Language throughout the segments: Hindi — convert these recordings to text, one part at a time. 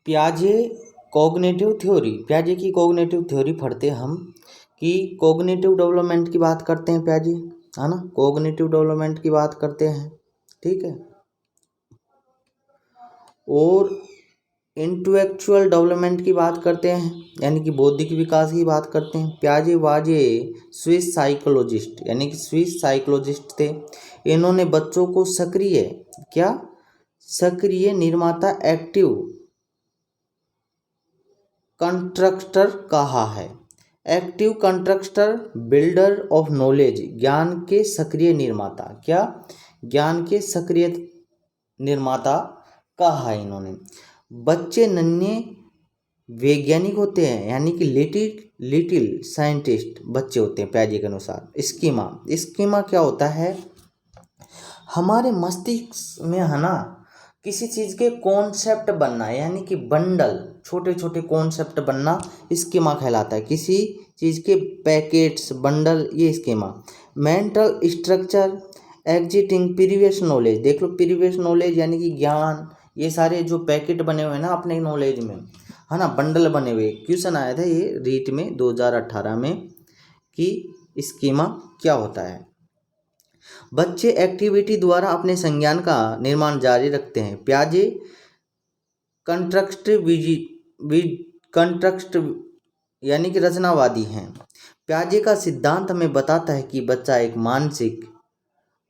पियाजे पियाजे की कॉग्निटिव थ्योरी पढ़ते हम कि कॉग्निटिव डेवलपमेंट की बात करते हैं पियाजे, है ना। कॉग्निटिव डेवलपमेंट की बात करते हैं, ठीक है। और इंटेलेक्चुअल डेवलपमेंट की बात करते हैं, यानी कि बौद्धिक विकास की बात करते हैं। पियाजे वाजे स्विस साइकोलॉजिस्ट, यानी कि स्विस साइकोलॉजिस्ट थे। इन्होंने बच्चों को सक्रिय निर्माता, एक्टिव कंस्ट्रक्टर कहा है। Active constructor, builder of knowledge, ज्ञान के सक्रिय निर्माता। ज्ञान के सक्रिय निर्माता कहा है इन्होंने। बच्चे नन्हे वैज्ञानिक होते हैं, यानी कि लिटिल साइंटिस्ट बच्चे होते हैं पियाजे के अनुसार। स्कीमा क्या होता है? हमारे मस्तिष्क में, है ना, किसी चीज़ के कॉन्सेप्ट बनना, यानी कि बंडल, छोटे छोटे कॉन्सेप्ट बनना स्कीमा कहलाता है। किसी चीज़ के पैकेट्स, बंडल, ये schema. Mental structure exiting previous knowledge, देख लो प्रीवियस नॉलेज यानी कि ज्ञान, ये सारे जो पैकेट बने हुए हैं ना अपने नॉलेज में, है ना, बंडल बने हुए। क्वेश्चन आया था ये रीट में 2018 में कि स्कीमा क्या होता है। बच्चे एक्टिविटी द्वारा अपने संज्ञान का निर्माण जारी रखते हैं। पियाजे कंस्ट्रक्ट यानी कि रचनावादी हैं। पियाजे का सिद्धांत हमें बताता है कि बच्चा एक मानसिक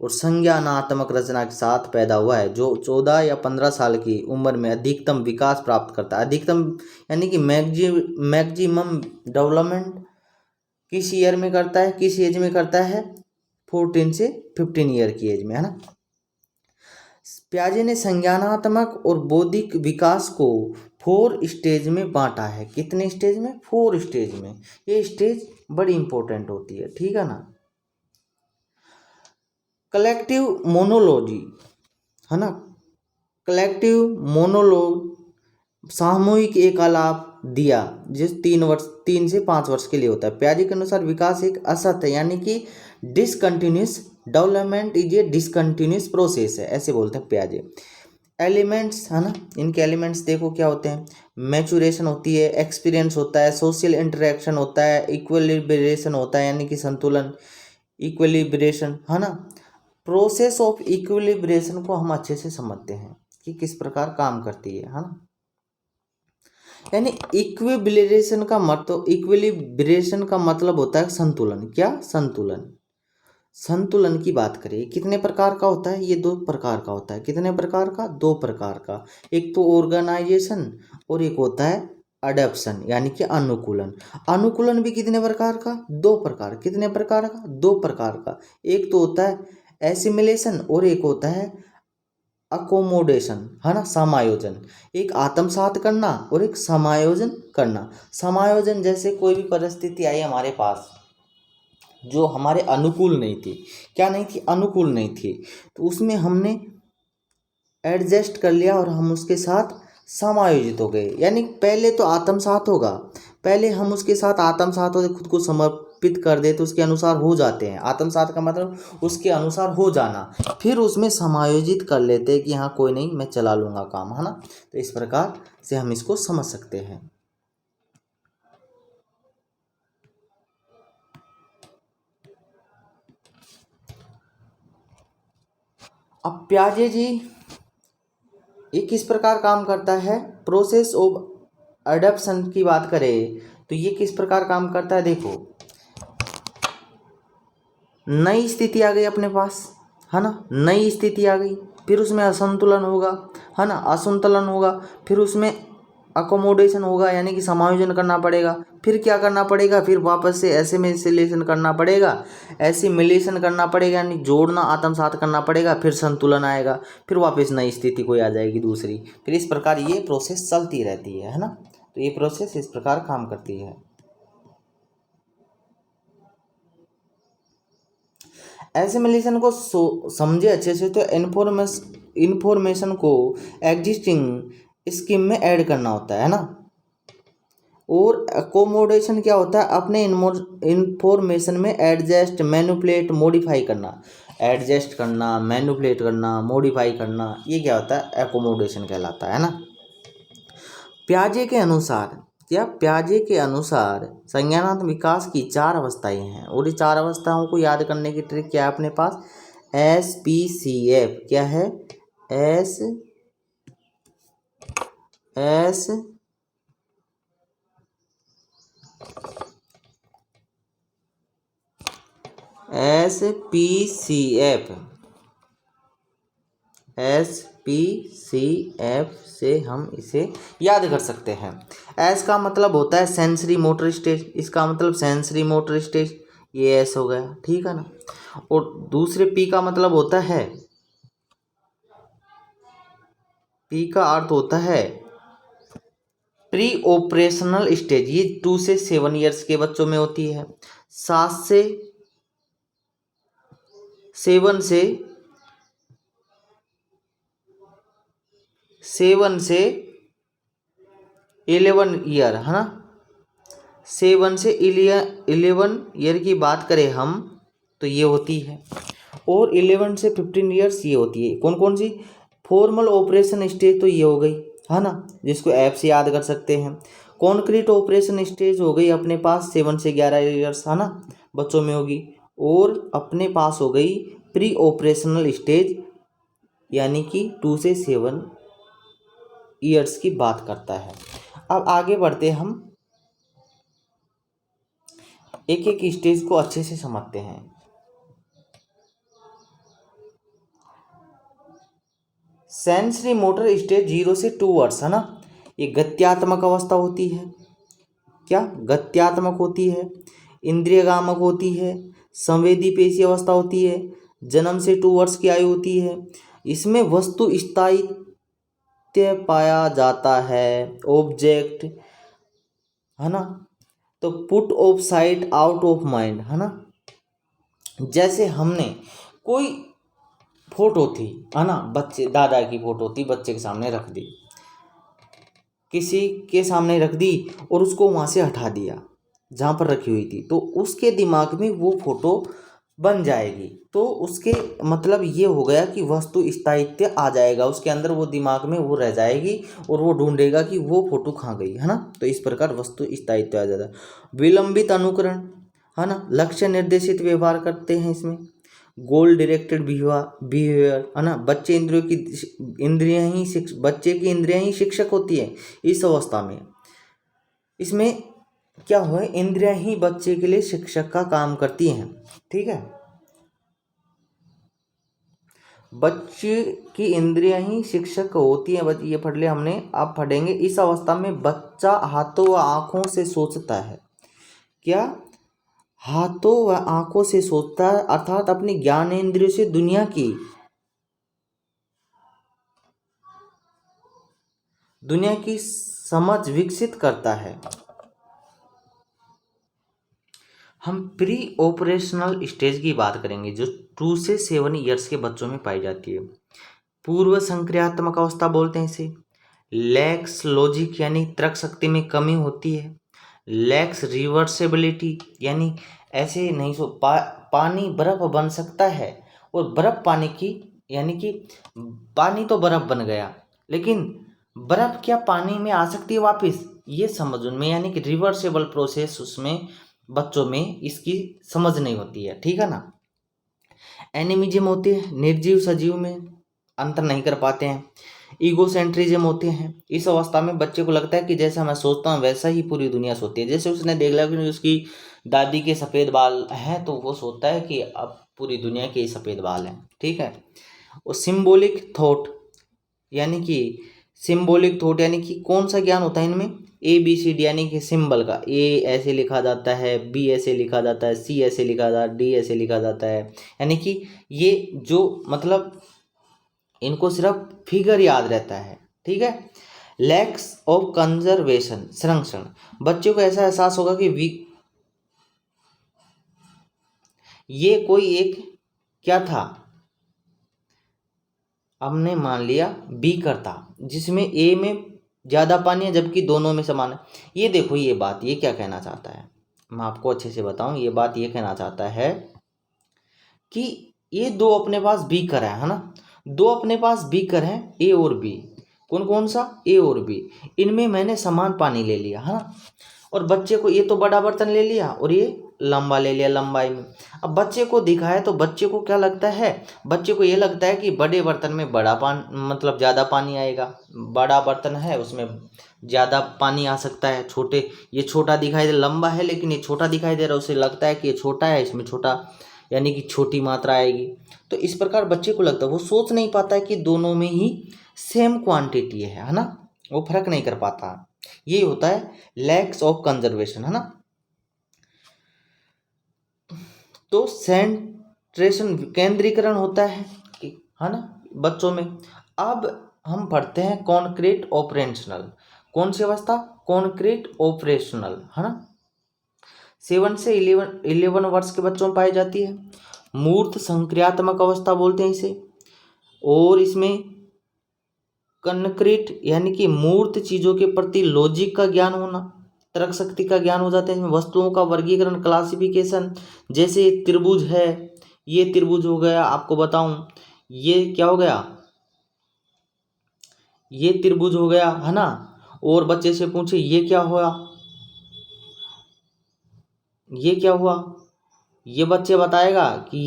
और संज्ञानात्मक रचना के साथ पैदा हुआ है, जो 14 या 15 साल की उम्र में अधिकतम विकास प्राप्त करता है। अधिकतम यानी कि मैक्सिमम डेवलपमेंट किस ईयर में करता है, किस एज में करता है? 14 से 15 ईयर की एज में, है ना। पियाजे ने संज्ञानात्मक और बौद्धिक विकास को 4 स्टेज में बांटा है। कितने स्टेज में? 4 स्टेज में। ये स्टेज बड़ी इंपॉर्टेंट होती है, ठीक है ना। कलेक्टिव मोनोलॉजी, है ना, कलेक्टिव मोनोलॉग, सामूहिक एक आलाप दिया, जिस 3 से 5 वर्ष के लिए होता है। पियाजे के अनुसार विकास एक असत है, यानी कि discontinuous development is a discontinuous process है, ऐसे बोलते हैं पियाजे। एलिमेंट्स, है ना, इनके एलिमेंट्स देखो क्या होते हैं। मैचुरेशन होती है, एक्सपीरियंस होता है, सोशल इंटरेक्शन होता है, इक्विलिब्रेशन होता है, यानी कि संतुलन, इक्विलिब्रेशन, है ना। प्रोसेस ऑफ इक्विलिब्रेशन को हम अच्छे से समझते हैं कि किस प्रकार काम करती है ना। यानी इक्विलिब्रेशन का मतलब होता है संतुलन। क्या? संतुलन की बात करें, कितने प्रकार का होता है? ये 2 प्रकार का होता है। कितने प्रकार का? 2 प्रकार का। एक तो ऑर्गेनाइजेशन और एक होता है अडॉप्शन, यानी कि अनुकूलन। अनुकूलन भी कितने प्रकार का? 2 प्रकार। कितने प्रकार का? 2 प्रकार का। एक तो होता है एसिमिलेशन और एक होता है अकोमोडेशन, है ना, समायोजन। एक आत्मसात करना और एक समायोजन करना। समायोजन जैसे कोई भी परिस्थिति आई हमारे पास जो हमारे अनुकूल नहीं थी, क्या नहीं थी? अनुकूल नहीं थी, तो उसमें हमने एडजस्ट कर लिया और हम उसके साथ समायोजित हो गए। यानी पहले तो आत्मसात होगा, पहले हम उसके साथ आत्मसात होते, खुद को समर्पित कर देते, उसके अनुसार हो जाते हैं। आत्मसात का मतलब उसके अनुसार हो जाना, फिर उसमें समायोजित कर लेते हैं कि हाँ कोई नहीं, मैं चला लूँगा काम, है ना। तो इस प्रकार से हम इसको समझ सकते हैं। अब पियाजे जी ये किस प्रकार काम करता है? प्रोसेस ऑफ अडॉप्शन की बात करें तो ये किस प्रकार काम करता है? देखो, नई स्थिति आ गई अपने पास, है ना, नई स्थिति आ गई, फिर उसमें असंतुलन होगा, है ना, असंतुलन होगा, फिर उसमें अकोमोडेशन होगा, यानी कि समायोजन करना पड़ेगा। फिर क्या करना पड़ेगा? फिर वापस से एसिमिलेशन करना पड़ेगा, यानी जोड़ना, आत्मसात करना पड़ेगा, फिर संतुलन आएगा, फिर वापस नई स्थिति कोई आ जाएगी दूसरी। फिर इस प्रकार ये प्रोसेस चलती रहती है ना। तो ये प्रोसेस इस प्रकार काम करती है। एसिमिलेशन को समझे अच्छे से तो इन्फॉर्मेशन को एग्जिस्टिंग स्कीम में ऐड करना होता है ना। और अकोमोडेशन क्या होता है? अपने इन्फॉर्मेशन में एडजस्ट, मैनिपुलेट, मॉडिफाई करना। एडजस्ट करना, मैनिपुलेट करना, मॉडिफाई करना, ये क्या होता है? अकोमोडेशन कहलाता है ना। प्याजे के अनुसार प्याजे के अनुसार संज्ञानात्मक विकास की 4 अवस्थाएं हैं और ये 4 अवस्थाओं को याद करने की ट्रिक क्या है अपने पास? SPCF क्या है? SPCF से हम इसे याद कर सकते हैं। एस का मतलब होता है सेंसरी मोटर स्टेज, इसका मतलब सेंसरी मोटर स्टेज, ये एस हो गया, ठीक है ना। और दूसरे पी का मतलब होता है, पी का अर्थ होता है प्री ऑपरेशनल स्टेज, ये 2 से 7 ईयर्स के बच्चों में होती है। 7 से 11 ईयर है ना, 7 से 11 ईयर की बात करें हम तो ये होती है, और 11 से 15 ईयर्स ये होती है। कौन कौन सी? फॉर्मल ऑपरेशन स्टेज तो ये हो गई है ना, जिसको ऐप से याद कर सकते हैं। कॉन्क्रीट ऑपरेशन स्टेज हो गई अपने पास 7 से 11 ईयर्स है ना, बच्चों में होगी। और अपने पास हो गई प्री ऑपरेशनल स्टेज, यानी कि 2 से 7 ईयर्स की बात करता है। अब आगे बढ़ते हम एक एक स्टेज को अच्छे से समझते हैं। सेंसरी मोटर स्टेज 0 से 2 वर्ष है ना, ये गत्यात्मक अवस्था होती है। क्या? गत्यात्मक होती है, इंद्रियगामक होती है, संवेदी पेशी अवस्था होती है, जन्म से 2 वर्ष की आयु होती है। इसमें वस्तु स्थायित्व पाया जाता है, ऑब्जेक्ट है ना। तो put off sight out of mind है ना, जैसे हमने कोई फोटो थी है ना, बच्चे दादा की फोटो थी, बच्चे के सामने रख दी, किसी के सामने रख दी और उसको वहाँ से हटा दिया जहाँ पर रखी हुई थी, तो उसके दिमाग में वो फोटो बन जाएगी। तो उसके मतलब ये हो गया कि वस्तु स्थायित्व आ जाएगा उसके अंदर, वो दिमाग में वो रह जाएगी और वो ढूंढेगा कि वो फोटो कहाँ गई है ना। तो इस प्रकार वस्तु स्थायित्व आ जाता है। विलंबित अनुकरण है ना, लक्ष्य निर्देशित व्यवहार करते हैं इसमें। गोल डायरेक्टेड बिहेवियर है ना, बच्चे की इंद्रियां ही शिक्षक होती है इस अवस्था में। इसमें क्या हुआ है, इंद्रियां ही बच्चे के लिए शिक्षक का काम करती हैं, ठीक है। बच्चे की इंद्रियां ही शिक्षक होती हैं, ये पढ़ लिया हमने। आप पढ़ेंगे इस अवस्था में बच्चा हाथों व आंखों से सोचता है। क्या? हाथों व आंखों से सोचता है, अर्थात अपनी ज्ञानेंद्रियों से दुनिया की समझ विकसित करता है। हम प्री ऑपरेशनल स्टेज की बात करेंगे जो 2 से 7 ईयर्स के बच्चों में पाई जाती है। पूर्व संक्रियात्मक अवस्था बोलते हैं इसे। लैक्स लॉजिक यानी तर्क शक्ति में कमी होती है। लैक्स रिवर्सिबिलिटी यानी ऐसे नहीं पानी बर्फ बन सकता है, और बर्फ पानी की यानी कि पानी तो बर्फ बन गया, लेकिन बर्फ क्या पानी में आ सकती है वापस, ये समझ उनमें, यानी कि रिवर्सेबल प्रोसेस उसमें बच्चों में इसकी समझ नहीं होती है, ठीक है ना। एनिमिज्म होते हैं, निर्जीव सजीव में अंतर नहीं कर पाते हैं। ईगोसेंट्रिज्म होते हैं, इस अवस्था में बच्चे को लगता है कि जैसा मैं सोचता हूँ वैसा ही पूरी दुनिया सोती है। जैसे उसने देख लिया कि उसकी दादी के सफ़ेद बाल हैं तो वो सोचता है कि अब पूरी दुनिया के सफ़ेद बाल हैं, ठीक है। और सिंबॉलिक थॉट यानी कि कौन सा ज्ञान होता है इनमें? ABCD यानी कि सिंबल का, A ऐसे लिखा जाता है, B ऐसे लिखा जाता है, C ऐसे लिखा जाता है, D ऐसे लिखा जाता है, यानी कि ये जो मतलब इनको सिर्फ फिगर याद रहता है, ठीक है। लैक्स ऑफ कंजर्वेशन संरक्षण, बच्चों को ऐसा एहसास होगा कि ये कोई एक क्या था, हमने मान लिया बीकर था जिसमें A में ज़्यादा पानी है जबकि दोनों में समान है। ये देखो, ये बात ये क्या कहना चाहता है, मैं आपको अच्छे से बताऊं। ये बात ये कहना चाहता है कि ये दो अपने पास बीकर है ना, दो अपने पास बीकर हैं A और B, कौन कौन सा, ए और बी, इनमें मैंने समान पानी ले लिया है ना। और बच्चे को, ये तो बड़ा बर्तन ले लिया और ये लंबा ले लिया लंबाई में। अब बच्चे को दिखाया तो बच्चे को क्या लगता है, बच्चे को ये लगता है कि बड़े बर्तन में बड़ा पानी, मतलब ज़्यादा पानी आएगा, बड़ा बर्तन है उसमें ज़्यादा पानी आ सकता है। छोटे, ये छोटा दिखाई दे, लंबा है लेकिन ये छोटा दिखाई दे रहा है, उसे लगता है कि ये छोटा है, इसमें छोटा यानी कि छोटी मात्रा आएगी। तो इस प्रकार बच्चे को लगता है, वो सोच नहीं पाता है कि दोनों में ही सेम क्वांटिटी है ना, वो फर्क नहीं कर पाता। ये होता है लैक्स ऑफ कंजर्वेशन, है ना। तो सेंट्रेशन, केंद्रीकरण होता है ना बच्चों में। अब हम पढ़ते हैं कॉन्क्रीट ऑपरेशनल, कौन सी अवस्था, कॉन्क्रीट ऑपरेशनल, है ना। 7 से 11 वर्ष के बच्चों में पाई जाती है। मूर्त संक्रियात्मक अवस्था बोलते हैं इसे। और इसमें कंक्रीट यानी कि मूर्त चीज़ों के प्रति लॉजिक का ज्ञान होना, तर्क शक्ति का ज्ञान हो जाता है। इसमें वस्तुओं का वर्गीकरण, क्लासिफिकेशन, जैसे त्रिभुज है, ये त्रिभुज हो गया, आपको बताऊं ये क्या हो गया, ये त्रिभुज हो गया, है ना। और बच्चे से पूछे ये क्या हुआ, ये क्या हुआ, ये बच्चे बताएगा कि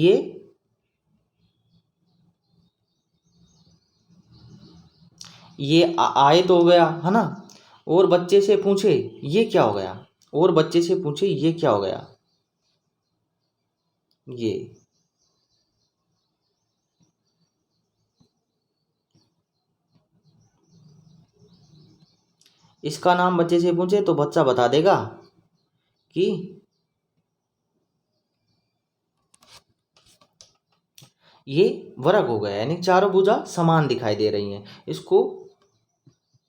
ये आयत हो गया, है ना। और बच्चे से पूछे ये क्या हो गया, और बच्चे से पूछे ये क्या हो गया, ये इसका नाम बच्चे से पूछे तो बच्चा बता देगा कि ये वर्ग हो गया, यानी चारों भुजा समान दिखाई दे रही हैं। इसको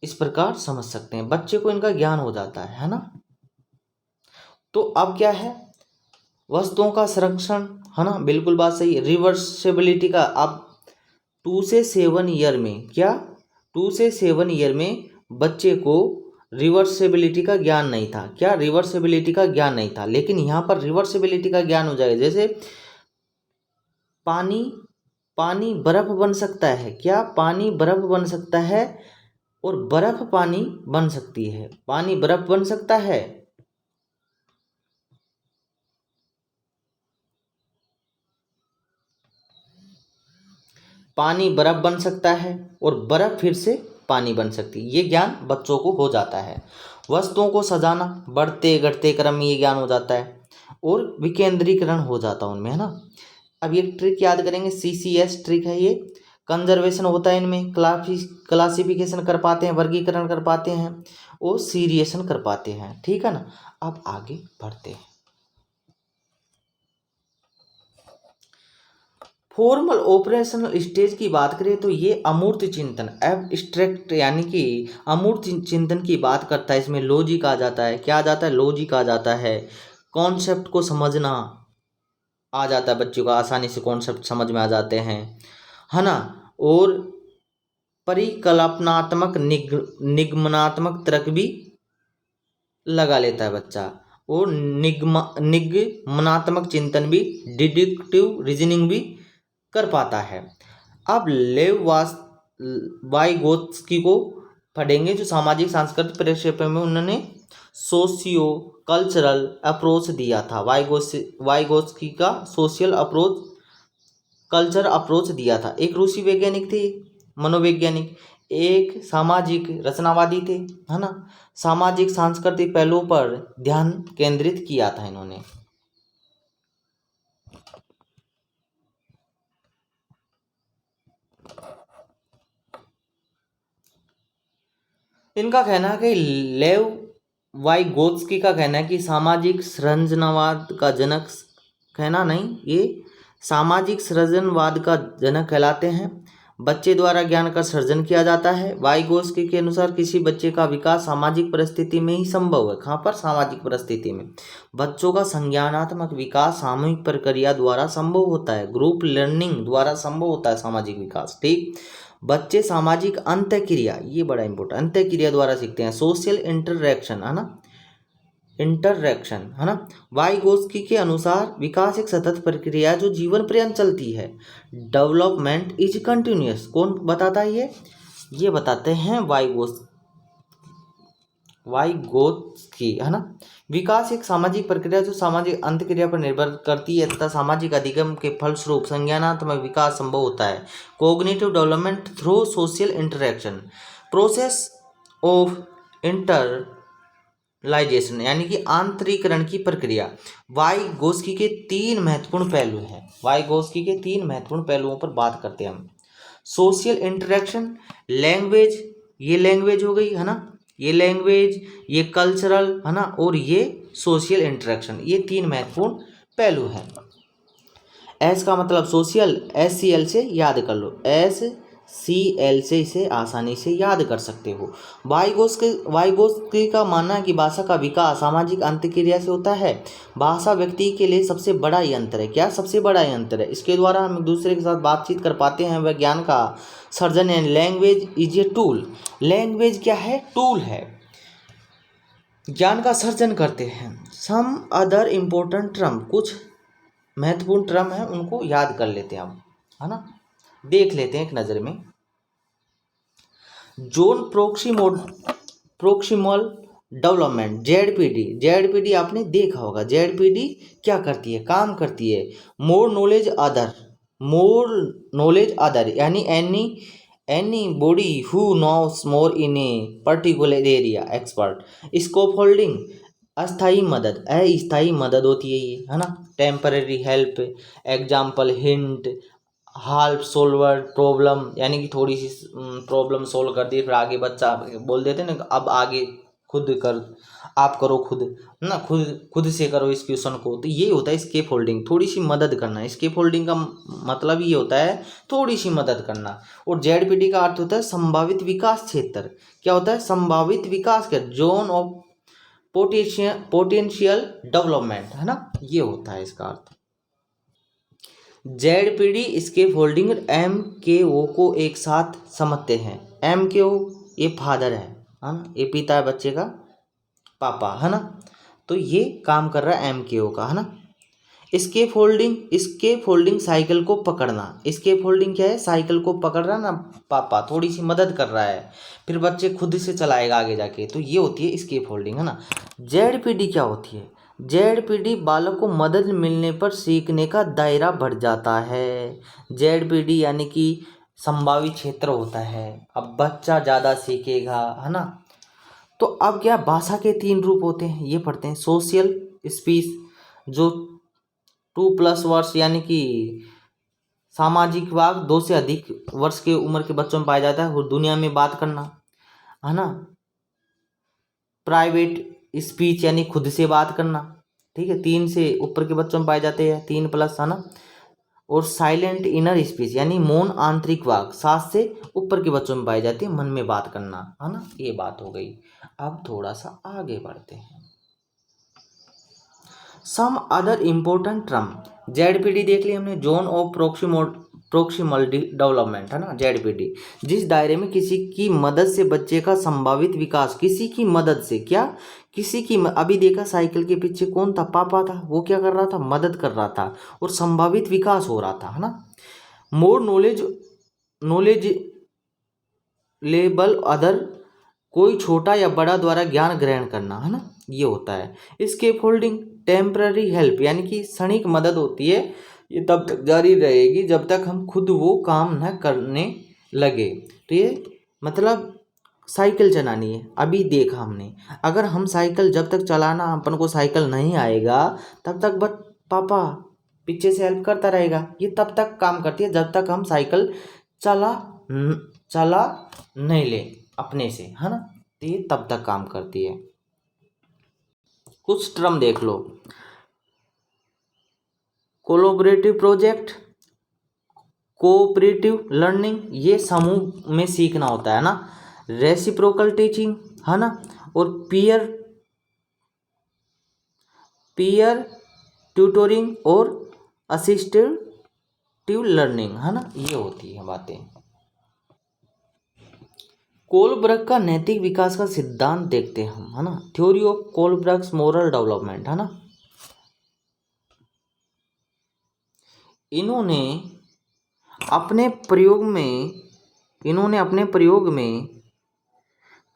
इस प्रकार समझ सकते हैं, बच्चे को इनका ज्ञान हो जाता है ना। तो अब क्या है, वस्तुओं का संरक्षण, है ना, बिल्कुल बात सही। रिवर्सिबिलिटी का, अब 2 से 7 ईयर में क्या, 2 से 7 ईयर में बच्चे को रिवर्सिबिलिटी का ज्ञान नहीं था, क्या, रिवर्सिबिलिटी का ज्ञान नहीं था। लेकिन यहाँ पर रिवर्सिबिलिटी का ज्ञान हो जाएगा। जैसे पानी, पानी बर्फ बन सकता है, क्या, पानी बर्फ बन सकता है, और बर्फ पानी बन सकती है, पानी बर्फ बन सकता है। पानी बर्फ बन सकता है और बर्फ फिर से पानी बन सकती है, ये ज्ञान बच्चों को हो जाता है। वस्तुओं को सजाना, बढ़ते घटते क्रम में ये ज्ञान हो जाता है, और विकेंद्रीकरण हो जाता है उनमें, है ना। अब ये ट्रिक याद करेंगे, CCS ट्रिक है ये। कंजर्वेशन होता है इनमें, क्लासिफिकेशन कर पाते हैं, वर्गीकरण कर पाते हैं, और सीरिएशन कर पाते हैं, ठीक है ना। अब आगे बढ़ते हैं। फॉर्मल ऑपरेशनल स्टेज की बात करें तो ये अमूर्त चिंतन, एब्स्ट्रैक्ट यानी कि अमूर्त चिंतन की बात करता है। इसमें लॉजिक आ जाता है, क्या आ जाता है, लॉजिक आ जाता है, कॉन्सेप्ट को समझना आ जाता है, बच्चों को आसानी से कॉन्सेप्ट समझ में आ जाते हैं, है ना। और परिकल्पनात्मक निगमनात्मक तर्क भी लगा लेता है बच्चा, और निगमनात्मक चिंतन भी, डिडक्टिव रीजनिंग भी कर पाता है। अब लेव वाइगोत्स्की को पढ़ेंगे, जो सामाजिक सांस्कृतिक परिप्रेक्ष्य में उन्होंने सोशियो कल्चरल अप्रोच दिया था। वाइगोत्स्की का सोशल अप्रोच, कल्चर अप्रोच दिया था। एक रूसी वैज्ञानिक थे, मनोवैज्ञानिक, एक सामाजिक रचनावादी थे, है ना। सामाजिक सांस्कृतिक पहलुओं पर ध्यान केंद्रित किया था इन्होंने। इनका कहना है कि लेव वाइगोत्स्की का कहना है कि सामाजिक सृजनवाद का जनक, कहना नहीं, ये सामाजिक सृजनवाद का जनक कहलाते हैं। बच्चे द्वारा ज्ञान का सृजन किया जाता है। वाइगोत्स्की के अनुसार किसी बच्चे का विकास सामाजिक परिस्थिति में ही संभव है। कहाँ पर, सामाजिक परिस्थिति में। बच्चों का संज्ञानात्मक विकास सामूहिक प्रक्रिया द्वारा संभव होता है, ग्रुप लर्निंग द्वारा संभव होता है सामाजिक विकास, ठीक। बच्चे सामाजिक अंतःक्रिया, ये बड़ा इंपॉर्टेंट, अंतःक्रिया द्वारा सीखते हैं, सोशल इंटरैक्शन, है ना, इंटरैक्शन, है ना। वाइगोत्स्की के अनुसार विकास एक सतत प्रक्रिया जो जीवन पर्यंत चलती है। डेवलपमेंट इज कंटिन्यूअस, कौन बताता है ये, ये बताते हैं वाइगोत्स्की, है ना। विकास एक सामाजिक प्रक्रिया जो सामाजिक अंतक्रिया पर निर्भर करती है तथा सामाजिक अधिगम के फलस्वरूप संज्ञानात्मक विकास संभव होता है। Cognitive development through social interaction, process of internalisation यानी कि आंतरिकरण की प्रक्रिया। वाइगोत्स्की के तीन महत्वपूर्ण पहलू हैं। वाइगोत्स्की के तीन महत्वपूर्ण पहलुओं पर बात करते हैं हम। सोशल इंटरेक्शन, लैंग्वेज, ये लैंग्वेज हो गई, है ना, ये लैंग्वेज, ये कल्चरल, है ना, और ये सोशल इंटरेक्शन, ये तीन महत्वपूर्ण पहलू हैं। एस का मतलब सोशल, SCL से याद कर लो, SCL से इसे आसानी से याद कर सकते हो। वाइगोत्स्की का मानना है कि भाषा का विकास सामाजिक अंतक्रिया से होता है। भाषा व्यक्ति के लिए सबसे बड़ा यंत्र है। क्या सबसे बड़ा यंत्र है? इसके द्वारा हम एक दूसरे के साथ बातचीत कर पाते हैं। वह ज्ञान का सर्जन है। Language is a tool. Language क्या है? टूल है, ज्ञान का सर्जन करते हैं। सम अदर इम्पोर्टेंट टर्म, कुछ महत्वपूर्ण टर्म है उनको याद कर लेते हैं हम, है ना, देख लेते हैं एक नज़र में। जोन प्रोक्सिमल डेवलपमेंट, जेडपीडी आपने देखा होगा। जेडपीडी क्या करती है? काम करती है मोर नॉलेज अदर यानी any body who knows more in a particular area expert. Scope holding, अस्थाई मदद होती है ये, है ना। Temporary help, example hint, half solver problem यानी कि थोड़ी सी प्रॉब्लम सोल्व कर दी, फिर आगे बच्चा बोल देते ना अब आगे खुद कर, आप करो खुद, है ना, खुद से करो इस क्वेश्चन को। तो ये होता है स्केप होल्डिंग, थोड़ी सी मदद करना। स्केप होल्डिंग का मतलब ये होता है थोड़ी सी मदद करना। और जेडपीडी का अर्थ होता है संभावित विकास क्षेत्र। क्या होता है? संभावित विकास के जोन ऑफ पोटेंशियल डेवलपमेंट, है ना, ये होता है इसका अर्थ। जेडपीडी स्केप होल्डिंग MKO को एक साथ समझते हैं। MKO ये फादर है ना, ये पिता है बच्चे का, पापा, है ना। तो ये काम कर रहा है MKO का, है ना। स्केप होल्डिंग साइकिल को पकड़ना। स्केप होल्डिंग क्या है? साइकिल को पकड़ रहा ना पापा, थोड़ी सी मदद कर रहा है, फिर बच्चे खुद से चलाएगा आगे जाके, तो ये होती है स्केप होल्डिंग, है ना। जेडपीडी क्या होती है? जेडपीडी बालक को मदद मिलने पर सीखने का दायरा बढ़ जाता है। जेडपीडी यानी कि संभावित क्षेत्र होता है, अब बच्चा ज़्यादा सीखेगा, है ना। तो अब क्या, भाषा के तीन रूप होते हैं, ये पढ़ते हैं। सोशल स्पीच जो 2+ वर्ष यानी कि सामाजिक वाक 2 से अधिक वर्ष के उम्र के बच्चों में पाया जाता है, और दुनिया में बात करना, है ना। प्राइवेट स्पीच यानी खुद से बात करना, ठीक है, 3 से ऊपर के बच्चों में पाए जाते हैं, 3+, है ना। और साइलेंट इनर स्पीच यानी मौन आंतरिक वाक 7 से ऊपर के बच्चों में पाई जाती है, मन में बात करना, है ना। ये बात हो गई। अब थोड़ा सा आगे बढ़ते हैं। Some other important term, ZPD देख लिया हमने, जोन ऑफ प्रोक्सिमल डेवलपमेंट, है ना, जेडपीडी। जिस दायरे में किसी की मदद से बच्चे का संभावित विकास, किसी की मदद से, क्या, अभी देखा साइकिल के पीछे कौन था? पापा था। वो क्या कर रहा था? मदद कर रहा था, और संभावित विकास हो रहा था, है ना। मोर नॉलेज लेबल अदर, कोई छोटा या बड़ा द्वारा ज्ञान ग्रहण करना, है ना, ये होता है। स्केप होल्डिंग टेम्पररी हेल्प यानी कि क्षणिक मदद होती है, ये तब तक जारी रहेगी जब तक हम खुद वो काम न करने लगे। तो ये मतलब साइकिल चलानी है, अभी देखा हमने, अगर हम साइकिल जब तक चलाना अपन को साइकिल नहीं आएगा तब तक बस पापा पीछे से हेल्प करता रहेगा। ये तब तक काम करती है जब तक हम साइकिल चला नहीं ले अपने से, है ना। तो ये तब तक काम करती है। कुछ टर्म देख लो। कोलोबरेटिव प्रोजेक्ट, कोऑपरेटिव लर्निंग, ये समूह में सीखना होता है ना। रेसिप्रोकल टीचिंग, है ना। और पीयर ट्यूटोरिंग और असिस्टिव लर्निंग, है ना, ये होती है बातें। कोलब्रग का नैतिक विकास का सिद्धांत देखते हैं हम, है ना। थ्योरी ऑफ कोलब्रग्स मोरल डेवलपमेंट, है ना। इन्होंने अपने प्रयोग में इन्होंने अपने प्रयोग में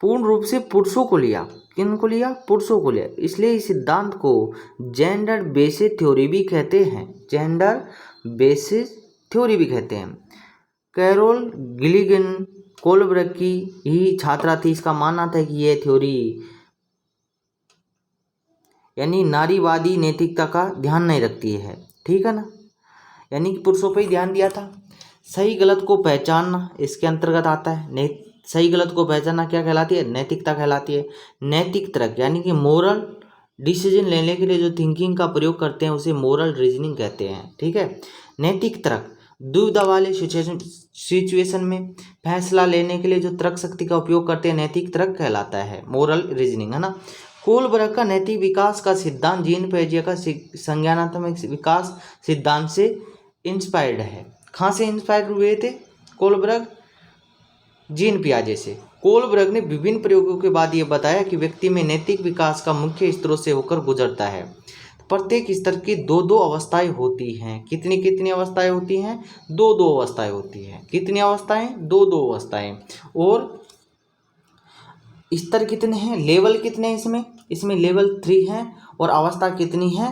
पूर्ण रूप से पुरुषों को लिया। किनको लिया? पुरुषों को लिया। इसलिए इस सिद्धांत को जेंडर बेसिस थ्योरी भी कहते हैं। जेंडर बेसिस थ्योरी भी कहते हैं। कैरोल गिलिगन कोलब्रग की ही छात्रा थी। इसका मानना था कि यह थ्योरी यानी नारीवादी नैतिकता का ध्यान नहीं रखती है, ठीक है ना, यानी कि पुरुषों पर ही ध्यान दिया था। सही गलत को पहचानना इसके अंतर्गत आता है। सही गलत को पहचानना क्या कहलाती है? नैतिकता कहलाती है। नैतिक तर्क यानी कि मोरल डिसीजन लेने के लिए जो थिंकिंग का प्रयोग करते हैं उसे मोरल रीजनिंग कहते हैं, ठीक है। नैतिक तर्क दुविधा वाले सिचुएशन में फैसला लेने के लिए जो तर्क शक्ति का उपयोग करते हैं नैतिक तर्क कहलाता है, मोरल रीजनिंग, है ना। कोलब्रग का नैतिक विकास का सिद्धांत जीन पियाजे का संज्ञानात्मक विकास सिद्धांत से इंस्पायर्ड है। कहाँ से इंस्पायर्ड हुए थे कोलब्रग? जीन पियाजे से। कोलब्रग ने विभिन्न प्रयोगों के बाद ये बताया कि व्यक्ति में नैतिक विकास का मुख्य स्तरों से होकर गुजरता है। प्रत्येक स्तर की दो दो अवस्थाएं होती हैं। कितनी कितनी अवस्थाएं होती हैं? दो दो अवस्थाएं होती हैं। कितनी अवस्थाएं? दो दो अवस्थाएं। और स्तर कितने हैं? लेवल कितने हैं इसमें? इसमें लेवल 3 है और अवस्था कितनी है?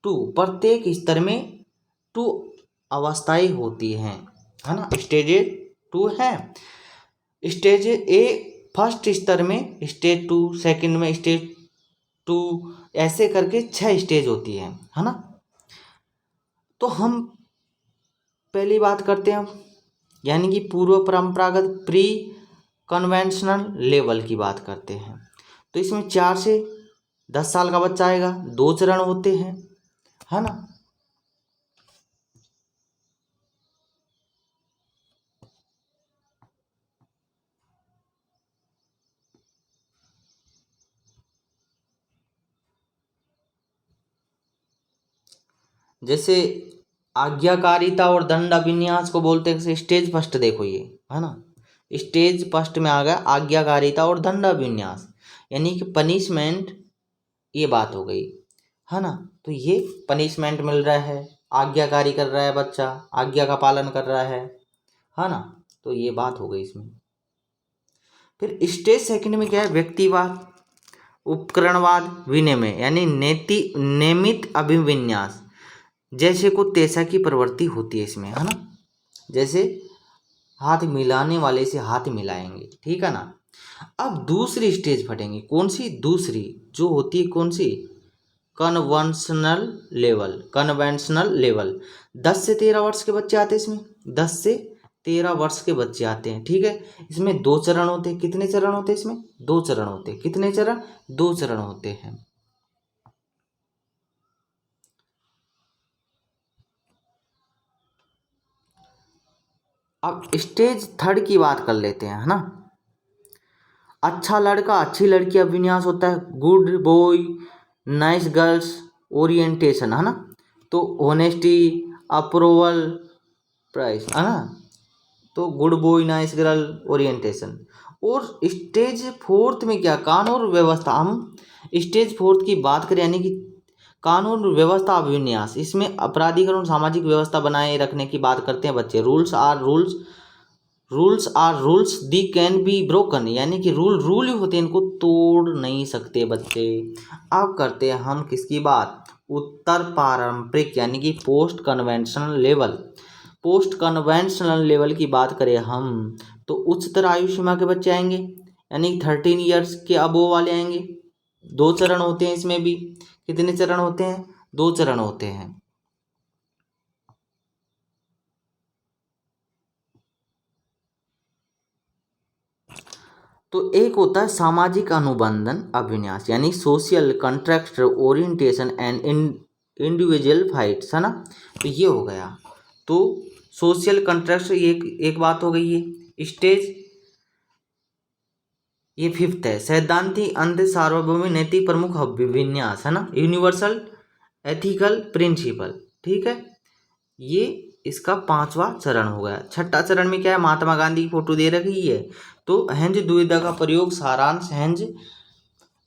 2। प्रत्येक स्तर में 2 अवस्थाएं होती हैं, है ना। स्टेज 2 है। स्टेज ए फर्स्ट स्तर में, स्टेज 2 सेकंड में, स्टेज 2 ऐसे करके 6 स्टेज होती है ना। तो हम पहली बात करते हैं यानी कि पूर्व परंपरागत प्री कन्वेंशनल लेवल की बात करते हैं। तो इसमें 4 से 10 साल का बच्चा आएगा। 2 चरण होते हैं, है ना। जैसे आज्ञाकारिता और दंड अभिन्यास को बोलते हैं। स्टेज फर्स्ट देखो ये, है ना। स्टेज फर्स्ट में आ गया आज्ञाकारिता और दंड अभिन्यास, यानी कि पनिशमेंट, ये बात हो गई, है ना। तो ये पनिशमेंट मिल रहा है, आज्ञाकारी कर रहा है बच्चा, आज्ञा का पालन कर रहा है ना। तो ये बात हो गई इसमें। फिर स्टेज सेकंड में क्या है? व्यक्तिवाद, उपकरणवाद, विनिमय, यानी नियमित अभिविन्यास, जैसे को तेसा की प्रवृत्ति होती है इसमें, है ना। जैसे हाथ मिलाने वाले से हाथ मिलाएंगे, ठीक है ना। अब दूसरी स्टेज फटेंगी। कौन सी? दूसरी जो होती है कौन सी? Conventional level. कन्वेंशनल लेवल 10 से 13 वर्ष के बच्चे आते हैं इसमें। 10 से 13 वर्ष के बच्चे आते हैं, ठीक है। इसमें 2 चरण होते हैं। कितने चरण होते हैं इसमें? 2 चरण होते हैं। कितने चरण? 2 चरण होते हैं। अब स्टेज थर्ड की बात कर लेते हैं, है ना। अच्छा लड़का अच्छी लड़की अभिन्यास होता है। Good boy nice girls orientation, है ना। तो ऑनेस्टी, अप्रूवल, प्राइस, है ना। तो good boy nice girl orientation. और स्टेज फोर्थ में क्या? कानून व्यवस्था। हम स्टेज फोर्थ की बात करें यानी कि कानून व्यवस्था अभिन्यास, इसमें अपराधीकरण सामाजिक व्यवस्था बनाए रखने की बात करते हैं बच्चे। Rules are rules they can be broken, यानी कि रूल ही होते हैं, इनको तोड़ नहीं सकते बच्चे। अब करते हैं हम किसकी बात? उत्तर पारंपरिक यानी कि post conventional level. Post conventional level की बात करें हम तो उच्चतर आयु सीमा के बच्चे आएंगे, यानी 13 ईयर्स के अबोव वाले आएंगे। 2 चरण होते हैं इसमें भी। कितने चरण होते हैं? 2 चरण होते हैं। तो एक होता है सामाजिक अनुबंधन अभिन्यास, यानी social contract orientation and individual fights, है ना। तो ये हो गया। तो सोशल कॉन्ट्रैक्ट एक बात हो गई है। स्टेज ये 5th है। सैद्धांतिक अंध सार्वभौमिक नैतिक प्रमुख अभिविन्यास, है ना। यूनिवर्सल एथिकल प्रिंसिपल, ठीक है। ये इसका 5वां चरण हो गया। 6ठा चरण में क्या है? महात्मा गांधी की फोटो दे रखी है। तो हेंज दुविधा का प्रयोग सारांश। हेंज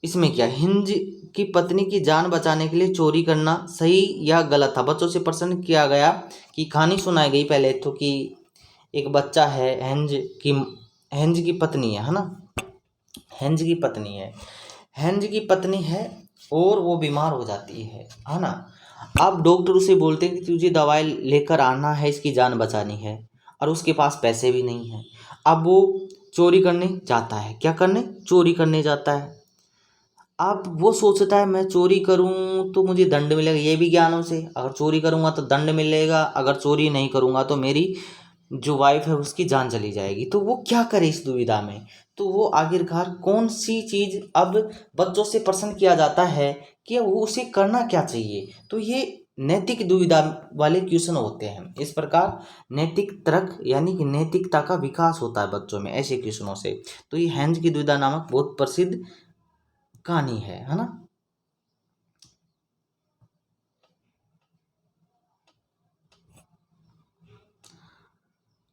इसमें क्या? हिंज की पत्नी की जान बचाने के लिए चोरी करना सही या गलत था। बच्चों से प्रश्न किया गया कि कहानी सुनाई गई पहले तो कि एक बच्चा है, हेंज की पत्नी है ना, हेंज की पत्नी है, हेंज की पत्नी है और वो बीमार हो जाती है ना। अब डॉक्टर उसे बोलते हैं कि तुझे दवाई लेकर आना है, इसकी जान बचानी है, और उसके पास पैसे भी नहीं है। अब वो चोरी करने जाता है, क्या करने, चोरी करने जाता है। अब वो सोचता है मैं चोरी करूं तो मुझे दंड मिलेगा, ये भी ज्ञान उसे, अगर चोरी करूंगा तो दंड मिलेगा, अगर चोरी नहीं करूंगा तो मेरी जो वाइफ है उसकी जान चली जाएगी। तो वो क्या करे इस दुविधा में, तो वो आखिरकार कौन सी चीज, अब बच्चों से प्रश्न किया जाता है कि वो उसे करना क्या चाहिए, तो ये नैतिक दुविधा वाले क्वेश्चन होते हैं। इस प्रकार नैतिक तर्क यानी कि नैतिकता का विकास होता है बच्चों में ऐसे क्वेश्चनों से। तो ये हेंज की दुविधा नामक बहुत प्रसिद्ध कहानी है ना।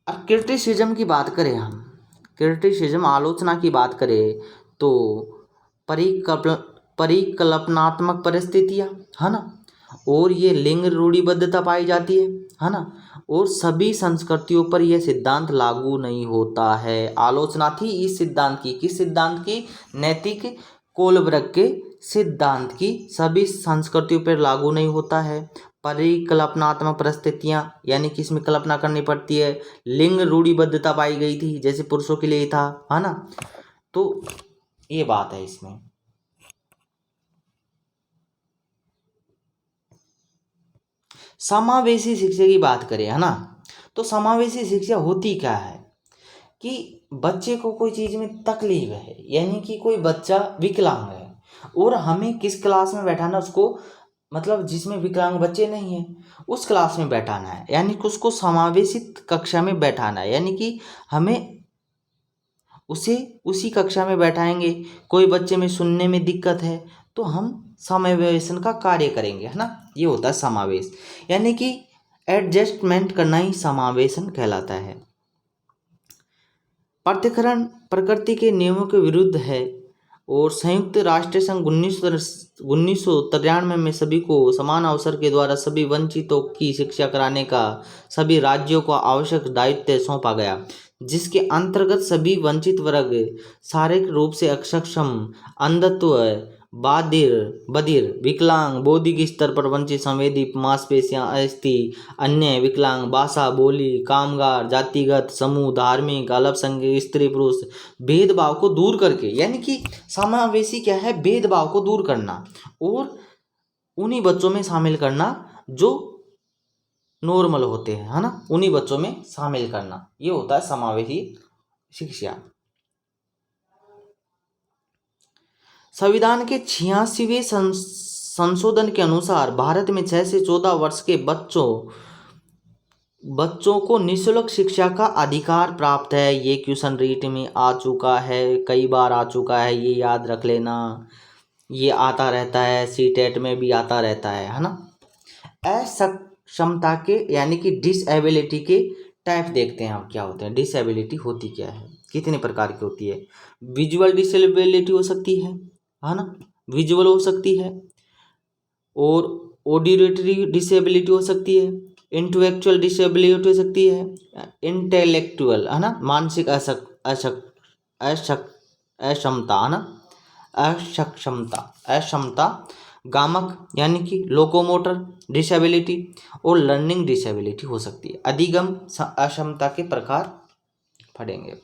अब क्रिटिसिज्म की बात करें हम, क्रिटिसिज्म आलोचना की बात करें तो परिकल्पनात्मक परिस्थितियाँ है ना, और ये लिंग रूढ़िबद्धता पाई जाती है ना, और सभी संस्कृतियों पर यह सिद्धांत लागू नहीं होता है। आलोचना थी इस सिद्धांत की, किस सिद्धांत की, नैतिक कोलब्रग के सिद्धांत की, सभी संस्कृतियों पर लागू नहीं होता है। परिकल्पनात्मक परिस्थितियाँ यानी कि इसमें कल्पना करनी पड़ती है। लिंग रूढ़िबद्धता पाई गई थी, जैसे पुरुषों के लिए था है ना, तो ये बात है इसमें। समावेशी शिक्षा की बात करें है ना, तो समावेशी शिक्षा होती क्या है कि बच्चे को कोई चीज़ में तकलीफ है, यानी कि कोई बच्चा विकलांग है और हमें किस क्लास में बैठाना उसको, मतलब जिसमें विकलांग बच्चे नहीं हैं उस क्लास में बैठाना है, यानी कि उसको समावेशित कक्षा में बैठाना है, यानी कि हमें उसे उसी कक्षा में बैठाएंगे। कोई बच्चे में सुनने में दिक्कत है तो हम समावेशन का कार्य करेंगे है ना, ये होता है समावेश, यानी कि एडजस्टमेंट करना ही समावेशन कहलाता है। पृथक्करण प्रकृति के नियमों के विरुद्ध है और संयुक्त राष्ट्र संघ 1993 में सभी को समान अवसर के द्वारा सभी वंचितों की शिक्षा कराने का सभी राज्यों को आवश्यक दायित्व सौंपा गया, जिसके अंतर्गत सभी वंचित वर्ग शारीरिक रूप से अक्षम, अंधत्व, बधिर, विकलांग, बौद्धिक स्तर पर वंचित, संवेदी, मांसपेशियां, अस्थि, अन्य विकलांग, भाषा, बोली, कामगार, जातिगत समूह, धार्मिक, अल्पसंख्यक, स्त्री पुरुष भेदभाव को दूर करके, यानी कि समावेशी क्या है, भेदभाव को दूर करना और उन्हीं बच्चों में शामिल करना जो नॉर्मल होते हैं है ना, उन्हीं बच्चों में शामिल करना, ये होता है समावेशी शिक्षा। संविधान के 86वें संशोधन के अनुसार भारत में 6 से 14 वर्ष के बच्चों को निःशुल्क शिक्षा का अधिकार प्राप्त है। ये क्वेश्चन रीट में आ चुका है, कई बार आ चुका है, ये याद रख लेना, ये आता रहता है, सीटेट में भी आता रहता है ना। असक्षमता के यानी कि डिसएबिलिटी के टाइप देखते हैं हम क्या होते हैं। डिसएबिलिटी होती क्या है, कितने प्रकार की होती है। विजुअल डिसेबिलिटी हो सकती है ना, विजुअल हो सकती है, और ऑडिटरी डिसेबिलिटी हो सकती है, इंटेलेक्चुअल डिसेबिलिटी हो सकती है, इंटेलेक्चुअल है ना, मानसिक अक्षमता है ना, अक्षमता, गामक यानी कि लोकोमोटर डिसेबिलिटी, और लर्निंग डिसेबिलिटी हो सकती है। अधिगम अक्षमता के प्रकार पढ़ेंगे।